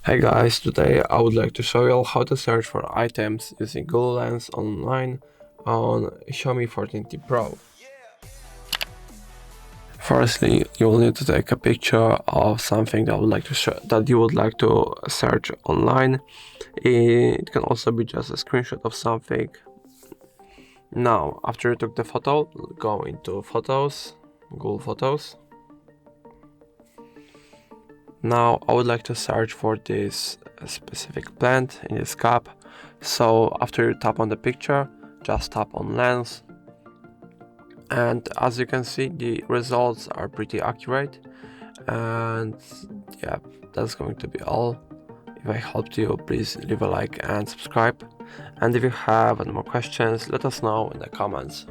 Hey guys, today I would like to show you how to search for items using Google Lens online on Xiaomi 14T Pro. Firstly, you will need to take a picture of something that you would like to search online. It can also be just a screenshot of something. Now, after you took the photo, go into Photos, Google Photos. Now I would like to search for this specific plant in this cup. So after you tap on the picture, just tap on lens, and as you can see, the results are pretty accurate. And yeah, that's going to be all. If I helped you, please leave a like and subscribe, and if you have any more questions, let us know in the comments.